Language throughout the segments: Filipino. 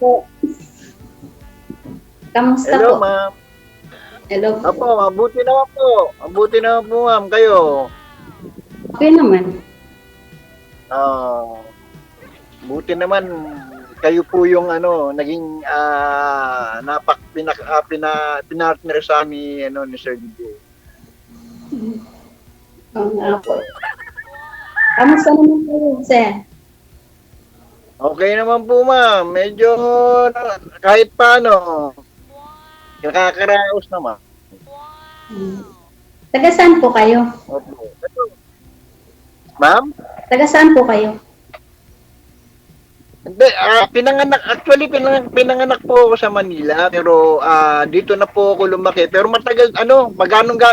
po. Kamusta Hello, po? ma'am. Hello Apo, po. mabuti naman po. Mabuti naman po, ma'am. Kayo? Okay naman. Ah, buti naman kayo po yung naging pinartner sa ni ni Sir DJ. Oo nga po. Opo. Kamusta naman kayo, sir? Okay naman po, ma'am. Medyo kahit paano, nakakaraos naman. Hmm. Taga saan po kayo? Opo. Ma'am? Taga saan po kayo? Hindi, pinanganak po ako sa Manila, pero dito na po ako lumaki. Pero matagal,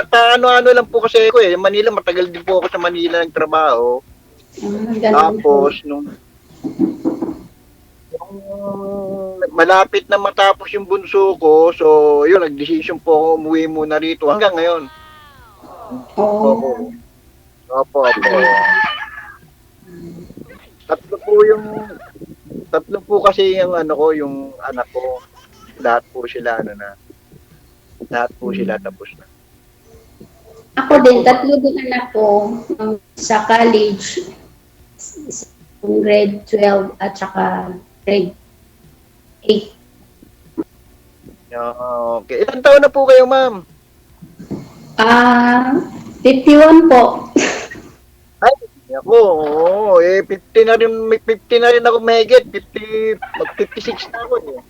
paano-ano lang po kasi ako eh. Manila, matagal din po ako sa Manila nagtrabaho. Ganun po. Tapos, nung malapit na matapos yung bunso ko, so yun, nag-decision po ako umuwi muna rito hanggang ngayon. Oo. Opo. Opo, opo. Tatlo po yung Tatlo po kasi yung yung anak ko. Lahat po sila lahat po sila tapos na. Ako din, tatlo din anak ko sa college. Grade 12 at saka grade 8. Okay. Ilang taon na po kayo, ma'am? 51 po. Ay, ako, 50 na rin, may 50 na rin ako mahigit. 50, mag-56 na ako eh.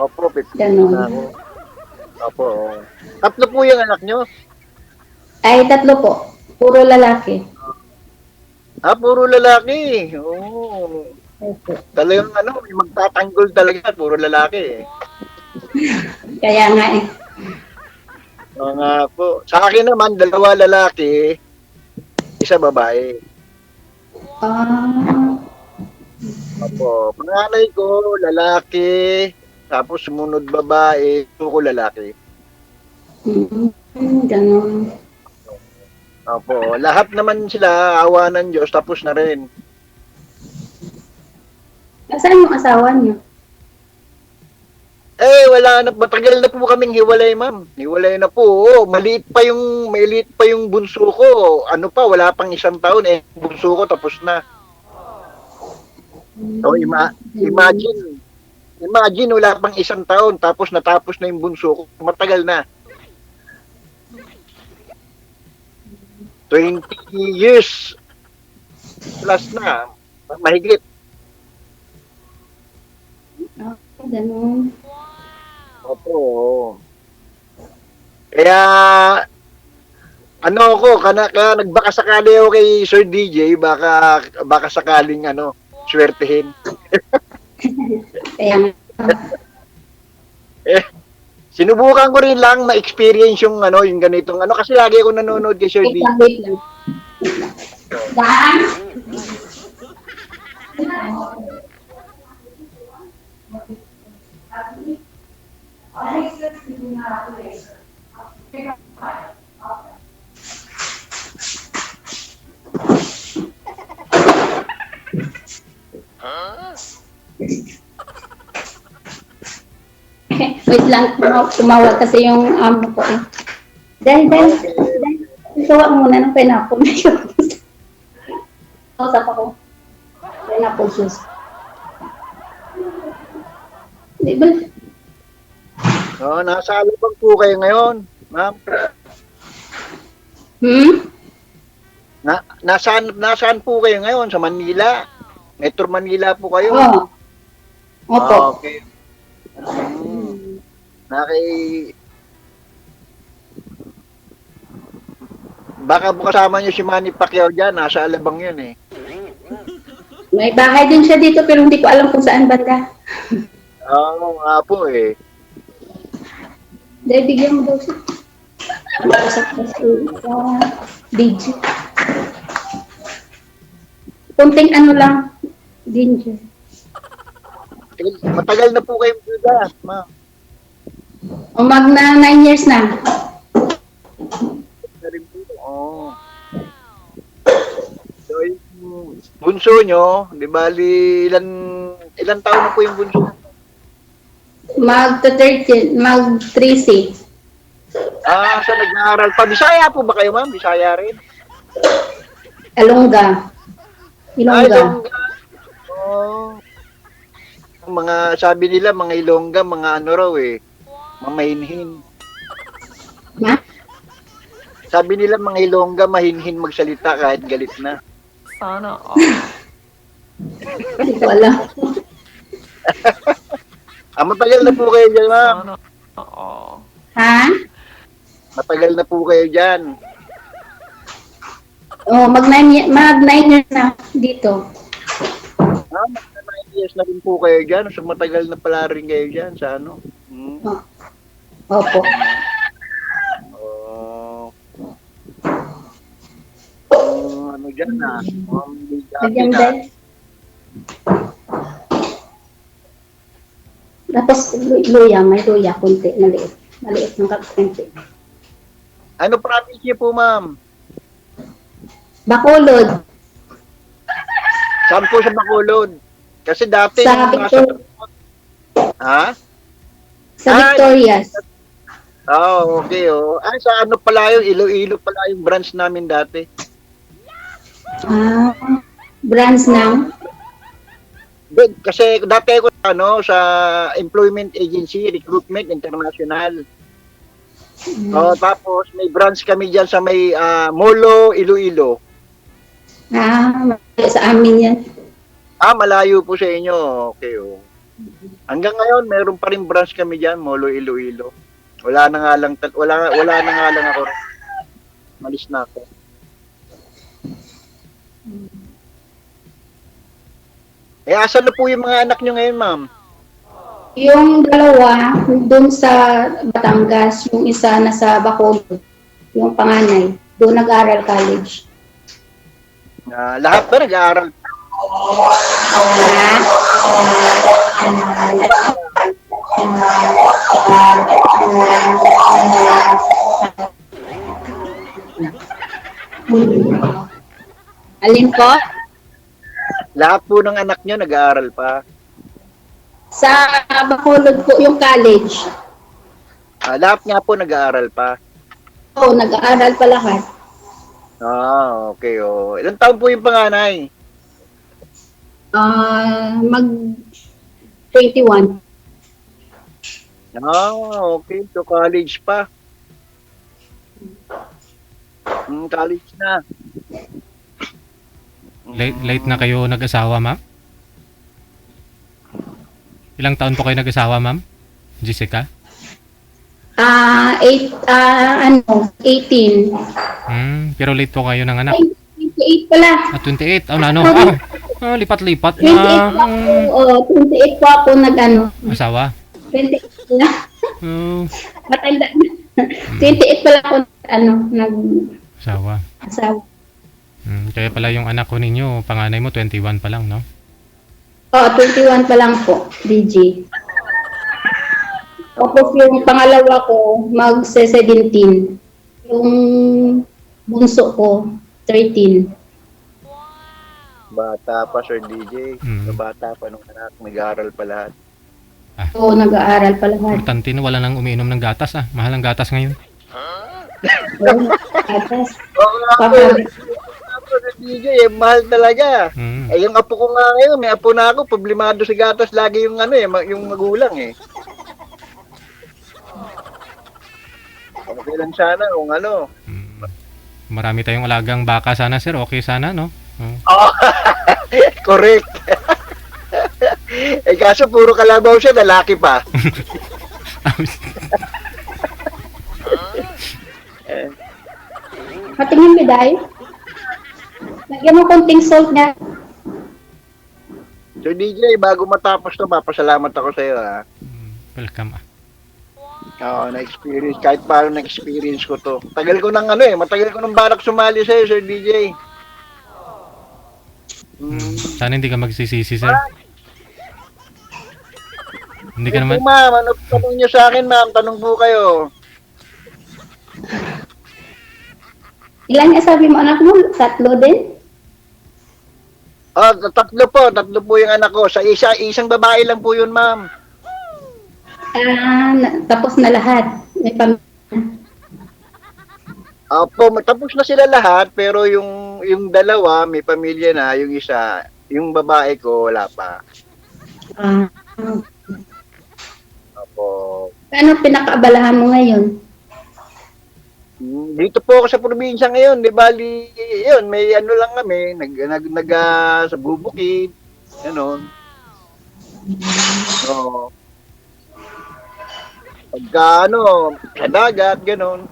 Opo, 56 Ganun. na ako. Opo. Tatlo po yung anak nyo? Ay, tatlo po. Puro lalaki. Puro lalaki. Oo. Opo. Talagang may magtatanggol talaga, puro lalaki eh. Kaya nga eh. Oo nga po. Sa akin naman, 2 lalaki, 1 babae. Opo. Panganay ko, lalaki, tapos sumunod babae, ito ko lalaki. Ganun. Opo. Lahat naman sila, awa ng Diyos, tapos na rin. Nasaan yung asawa niyo? Wala na, matagal na po kaming hiwalay, ma'am. Hiwalay na po. Oo, maliit pa yung bunso ko. Ano pa, wala pang 1 taon eh. Bunso ko tapos na. So, imagine wala pang 1 taon tapos natapos na yung bunso ko. Matagal na. 20 years plus na. Mahigit. Ganun. Opo. Kaya kaya nagbaka sakali ako kay Sir DJ, baka sakaling swertehin. Kaya Sinubukan ko rin lang ma-experience yung yung ganitong kasi lagi ako nanonood kay Sir DJ. wait lang. Daan? Wait lang, tumawag kasi yung amo ko eh. Dahil, ikaw muna ng pineapple na yun. Kausap ako. Pineapple juice. Di ba? Nasa Alabang po kayo ngayon, ma'am. Nasaan po kayo ngayon? Sa Manila? Metro Manila po kayo? Oo. Opo. Okay. Baka kasama nyo si Manny Pacquiao dyan, nasa Alabang yun eh. May bahay din siya dito pero hindi ko alam kung saan banda. Oo nga po eh. Dahil bigyan mo daw siya. Sa DJ. Kunting lang, DJ. Matagal na po kayong bigas, ma'am. Magna 9 years na. Oo. So, bunso nyo, di bali, ilan taon na po yung bunso? Mag-13, mag-13. So nag-aaral pa. Bisaya po ba kayo, ma'am? Bisaya rin? Alongga. Ilongga. Ilongga. Oh. Mga, sabi nila, mga Ilongga, mga ano raw eh, mamahinhin. Ha? Sabi nila, mga Ilongga, mahinhin magsalita kahit galit na. Sana all. Hindi ko alam. Matagal na po kayo dyan, ma'am. Sana all. Ha? Matagal na po kayo dyan. Oh, mag-9 years na dito. Mga 9 years na rin po kayo dyan. So matagal na pala rin kayo dyan sa ano. Oh. Opo. Ano dyan na? Lagyan din. Tapos, luya, may luya, kunti, maliit. Maliit ng kunti. Ano province niyo po, ma'am? Bacolod. Saan po sa Bacolod? Kasi dati... Sa Victor- Ha? Sa Victorias. Okay, oh. Sa ano pala yung Iloilo pala yung branch namin dati. Branch ng? Kasi dati ako sa Employment Agency, Recruitment International. Tapos may branch kami diyan sa may Molo, Iloilo. Sa amin yan. Malayo po sa inyo. Okay, oh. Hanggang ngayon, meron pa rin branch kami diyan, Molo, Iloilo. Wala na nga lang ako. Malis na ako. Asan na po yung mga anak nyo ngayon, ma'am? Yung dalawa, doon sa Batangas, yung isa nasa Bacolod, yung panganay, doon nag-aral college. Lahat ba nag-aaral? Alin po? Lahat po ng anak nyo nag-aaral pa? Sa Bacolod po, yung college. Lahat nga po nag-aaral pa? Oo, nag-aaral pa lahat. Okay. Oh. Ilang taon po yung panganay? Mag 21. Okay. So, college pa. College na. Late na kayo nag-asawa, ma'am? Ilang taon po kayo nag-asawa, ma'am? Jessica? 18. Pero late po kayo ng anak. Ay, 28 pala. 28. Lipat-lipat 28 na. po ako. 28 po ako Asawa? 28 na. Matanda na. 28 pala ako Asawa. asawa. Kaya pala yung anak ko ninyo, panganay mo 21 pa lang, no? 21 pa lang po, DJ. Tapos yung pangalawa ko, mag-17. Yung bunso ko, 13. Bata pa, Sir DJ. Bata pa nung anak. Nag-aaral pa lahat. Oo, nag-aaral pa lahat. Importante na wala nang umiinom ng gatas, Mahal ang gatas ngayon. Atas. Sir DJ, mahal talaga. Yung apo ko nga ngayon, may apo na ako, problemado sa gatas lagi yung yung magulang eh. Okay lang sana kung Marami tayong alagang baka sana, sir. Okay sana, no? Correct. Kaso puro kalabaw siya, lalaki pa. Matingin mo, Day. Lagyan mo konting salt na. So DJ, bago matapos to, papasalamat ako sa iyo, ha. Welcome, Na-experience, kahit paano na-experience ko to. Matagal ko nang balak sumali sa iyo, Sir DJ. Sana hindi ka magsisisi, sir. Hindi ka naman... Ma'am, ano tanong niyo sa akin, ma'am? Tanong po kayo. Ilan nga sabi mo, anak mo? 3 din? Tatlo po yung anak ko. Sa isang babae lang po yun, ma'am. Tapos na lahat. May Opo, tapos na sila lahat, pero yung dalawa, may pamilya na, yung isa, yung babae ko, wala pa. ah, Opo. Paano pinakaabalahan mo ngayon? Dito po ako sa probinsya ngayon, di bali, yun, may ano lang kami, sa bubukid, gano'n. So, pagka sa dagat, gano'n.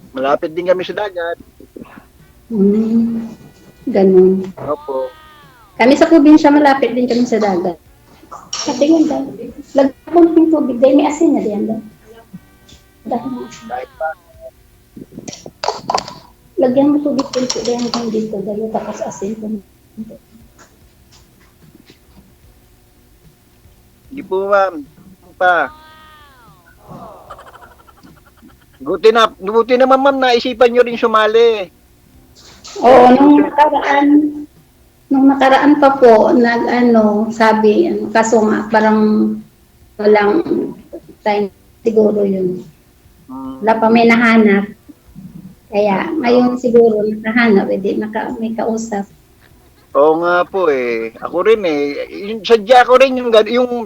Malapit din kami sa dagat. Ganun. Opo. Kami sa probinsya, malapit din kami sa dagat. Kasi nga, lagyan ko ng tubig dahil may asin na diyan. Dahil may asin. Kahit pa. Lagyan mo tubig dito dahil hanggang dito dahil tapos asin ko. Hindi po, ma'am. Pa. Buti naman, ma'am, naisipan nyo rin sumali. Oo, nung nakaraan pa po, sabi, kaso nga, parang walang time siguro yun. Wala pa may nahanap. Kaya, ngayon siguro, nakahanap, may kausap. Oo nga po eh. Ako rin eh. Yung sadya ko rin yung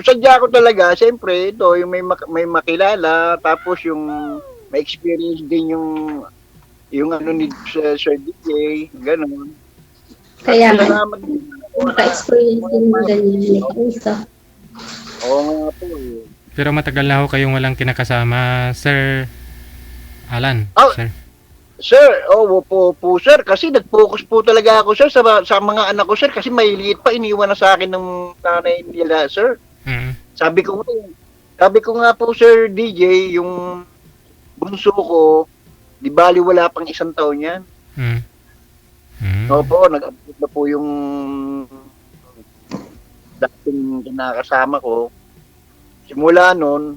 sadya ko talaga, siyempre, ito, yung may makilala, tapos yung may experience din yung ano ni Sir DJ, gano'n. Kaya, Salamat din. maka-experience din mo ganyan, may kausap. Oo nga po eh. Pero matagal na ho kayong walang kinakasama, Sir Alan. Oh. Sir. Sir, po sir, kasi nag-focus po talaga ako sir sa mga anak ko sir kasi may liit pa iniwan na sa akin ng nanay nila sir. Mm. Sabi ko nga po sir DJ, yung bunso ko, di bali wala pang 1 taon yan. Mm. Mm. Opo, nag-upload na po yung dating kinakasama ko. Simula nun,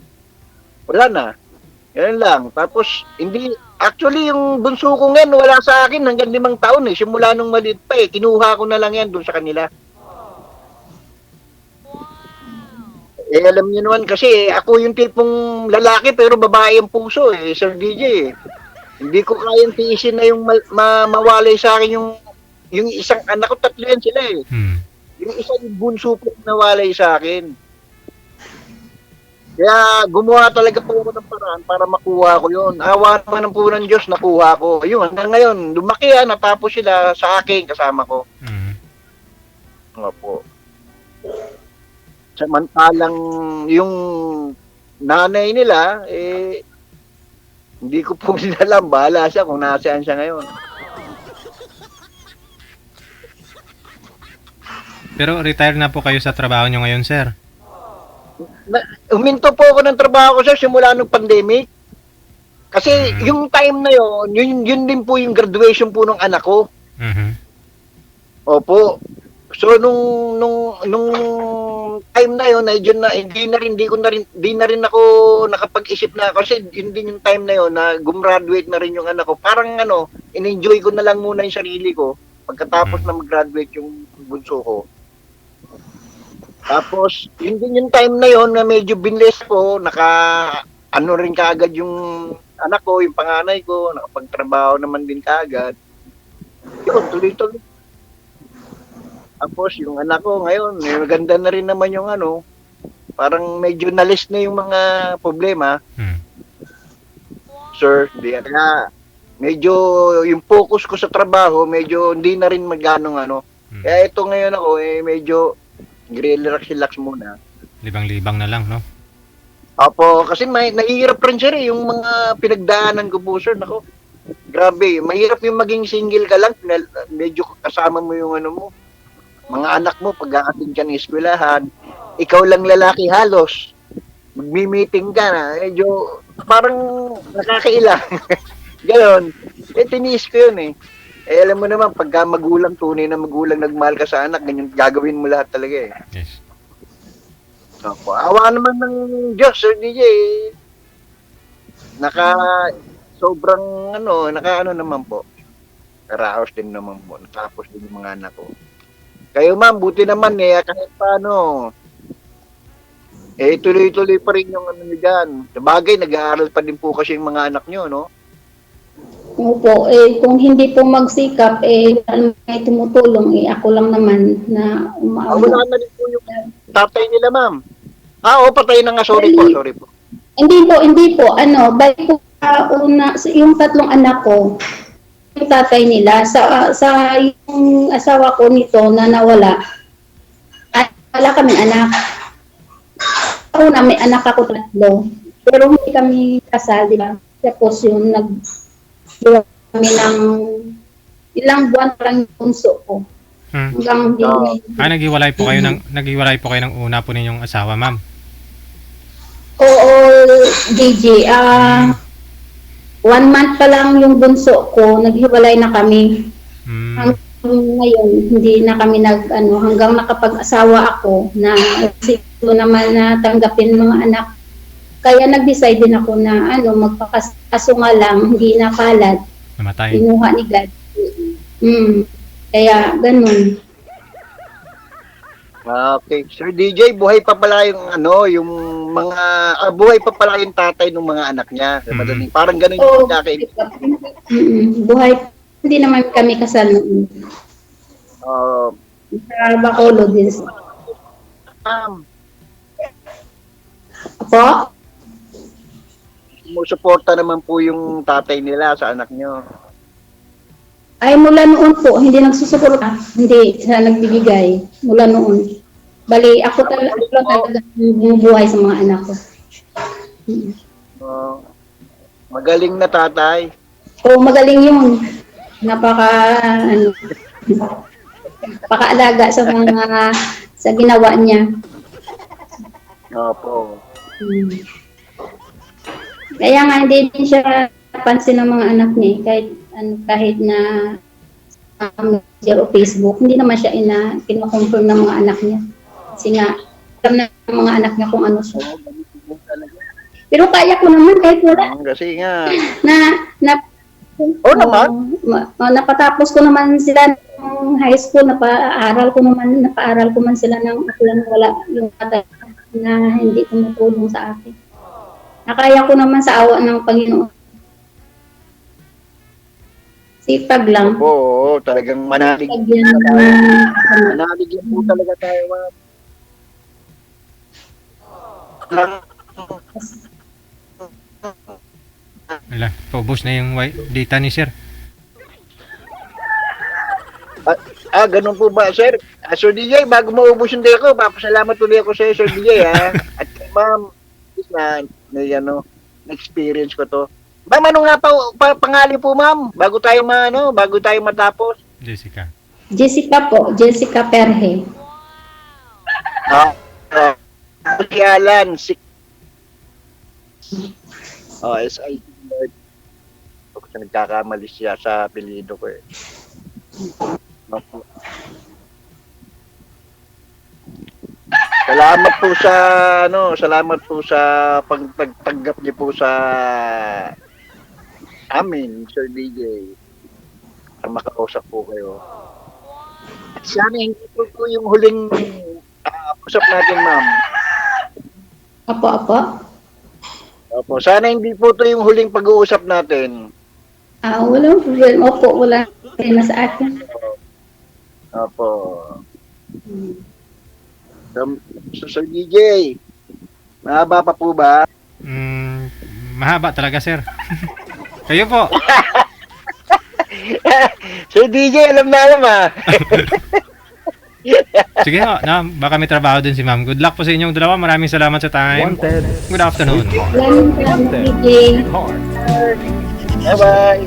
wala na. Yan lang. Tapos, actually, yung bunso ko ngayon, wala sa akin hanggang 5 taon eh. Simula nung maliit pa eh. Kinuha ko na lang yan doon sa kanila. Eh, alam niyo naman kasi, ako yung tipong lalaki pero babae ang puso eh, Sir DJ eh. Hindi ko kayang tiisin na yung mawalay sa akin yung isang anak ko, 3 yan sila eh. Mm. Yung isang bunso ko nawalay sa akin. Kaya gumawa talaga po ako ng paraan para makuha ko yun. Awa naman ng po ng Diyos, nakuha ko. Ayun, hanggang ngayon, lumaki natapos sila sa akin, kasama ko. Mm. Nga po. Samantalang yung nanay nila, hindi ko po alam, bahala siya kung nasaan siya ngayon. Pero retire na po kayo sa trabaho nyo ngayon, sir? Huminto po ako ng trabaho ko sir simula nung pandemic. Kasi yung time na yun din po yung graduation po ng anak ko. Mhm. Opo. So nung time na yun, hindi na rin ako nakapag-isip na kasi yun din yung time na yun na gumraduate na rin yung anak ko. Parang in-enjoy ko na lang muna yung sarili ko pagkatapos na mag-graduate yung bunso ko. Tapos, yun din yung time na yon na medyo binless ko, rin kaagad yung anak ko, yung panganay ko, nakapagtrabaho naman din kaagad. Yun, tuloy-tuloy. Tapos, yung anak ko ngayon, maganda na rin naman yung parang medyo nalis na yung mga problema. Mm. Sir, kaya medyo yung focus ko sa trabaho, medyo hindi na rin magganong Mm. Kaya ito ngayon ako, medyo relax muna. Libang-libang na lang, no? Opo, kasi nahihirap rin sir yung mga pinagdaanan ko po sir. Nako, grabe, mahirap yung maging single ka lang. Medyo kasama mo yung mo, mga anak mo, pag-aatin ka ng eskwelahan. Ikaw lang lalaki halos. Magmi-meeting ka na, medyo parang nakakailang. Ganon. Tiniis ko yun eh. Alam mo naman, pagka tunay na magulang nagmahal ka sa anak, ganyan gagawin mo lahat talaga eh. Yes. Opo. Awa naman ng Diyos, Sir DJ. Sobrang naman po. Karaos din naman po. Natapos din yung mga anak ko. Kayo ma'am, buti naman eh, kahit paano. Eh, tuloy-tuloy pa rin yung ano nyo dyan. Sabagay, nag-aaral pa din po kasi yung mga anak nyo, no? Opo, kung hindi po magsikap, ano may tumutulong, ako lang naman na Wala na rin po yung tatay nila, ma'am. Patay na nga. Sorry po. Hindi po, balik po yung tatlong anak ko, yung tatay nila, sa yung asawa ko nito na nawala, at wala kaming anak. Ako na, may anak ako 3, pero hindi kami kasal, di ba? Tapos yung kami ng ilang buwan pa lang yung bunso ko. Hanggang Naghiwalay po kayo ng una po ninyong asawa, ma'am. Oo, DJ. 1 month pa lang yung bunso ko, naghiwalay na kami. Hanggang ngayon, hindi na kami hanggang nakapag-asawa ako na siguro naman na tanggapin mga anak. Kaya nag-decide din ako na magpakaso nga lang, hindi napalad. Namatay. Pinuha ni God. Kaya ganun. Okay. Sir DJ, buhay pa pala yung mga, buhay pa pala yung tatay ng mga anak niya. Parang ganun yung kakainin. Buhay. Hindi naman kami kasal noon. Sa Bacolod din. Apo? Sumusuporta naman po yung tatay nila sa anak nyo. Ay, mula noon po, hindi nagsusuporta. Hindi siya nagbibigay. Mula noon. Bali, ako talaga bumubuhay sa mga anak ko. Magaling na tatay. Oo, magaling yun. Napakaalaga sa ginawa niya. Opo. Kaya nga hindi din siya pansin ng mga anak niya kahit na o Facebook, hindi naman siya kino-confirm ng mga anak niya. Kasi nga, alam na ng mga anak niya kung ano siya. Pero kaya ko naman kahit wala. Kasi nga. Napatapos ko naman sila ng high school, napaaral ko man sila ng wala yung tatay na hindi tumutulong sa akin. Nakaya ko naman sa awa ng Panginoon. Sipag lang. Oo, talagang manalig. Manalig yan po talaga tayo. Wala, paubos na yung data ni sir. Ganun po ba, sir? Sir DJ, bago maubos yung day ko, papasalamat ulit ako sa Sir DJ, ha? At ma'am, na-experience ko to. Ma'am, ano nga pangalan po, ma'am? Bago tayo matapos. Jessica. Jessica po, Jessica Perhe. Alan, SI Lord. Kasi nagkakamali siya sa apelyido ko eh. Salamat po sa pagtanggap niyo po sa amin, Sir DJ. Makausap po kayo. Sana hindi po yung huling usap natin, ma'am. Opo, sana hindi po ito yung huling pag-uusap natin. Walang problema. Opo, wala problema sa akin. Opo. So, Sir DJ, mahaba pa po ba? Mahaba talaga, sir. Kayo po. Sir DJ, alam ah. Sige ho, baka may trabaho din si ma'am. Good luck po sa inyong dalawa. Maraming salamat sa time. Good afternoon. Salamat, DJ. Bye-bye.